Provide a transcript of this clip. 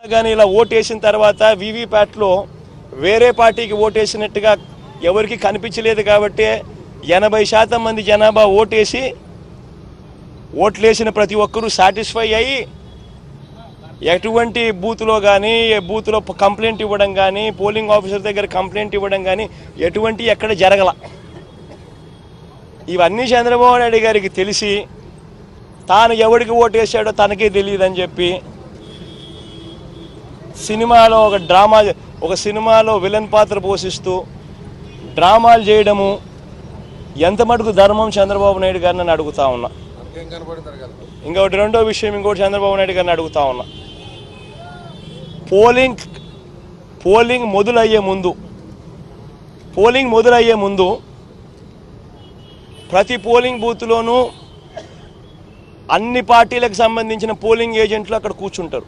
కానీ ఇలా ఓటేసిన తర్వాత వీవీప్యాట్లో వేరే పార్టీకి ఓటేసినట్టుగా ఎవరికి కనిపించలేదు కాబట్టి 80% మంది జనాభా ఓట్లేసిన ప్రతి ఒక్కరూ సాటిస్ఫై అయ్యి ఎటువంటి బూత్లో కానీ బూత్లో కంప్లైంట్ ఇవ్వడం కానీ పోలింగ్ ఆఫీసర్ దగ్గర కంప్లైంట్ ఇవ్వడం కానీ ఎటువంటి ఎక్కడ జరగల. ఇవన్నీ చంద్రబాబు నాయుడు గారికి తెలిసి తాను ఎవరికి ఓటేసాడో తనకే తెలియదని చెప్పి సినిమాలో ఒక సినిమాలో విలన్ పాత్ర పోషిస్తూ డ్రామాలు చేయడము ఎంత మటుకు ధర్మం చంద్రబాబు నాయుడు గారిని అడుగుతా ఉన్నా. ఇంకోటి రెండో విషయం ఇంకోటి చంద్రబాబు నాయుడు గారిని అడుగుతా ఉన్నా. పోలింగ్ మొదలయ్యే ముందు ప్రతి పోలింగ్ బూత్లోనూ అన్ని పార్టీలకు సంబంధించిన పోలింగ్ ఏజెంట్లు అక్కడ కూర్చుంటారు.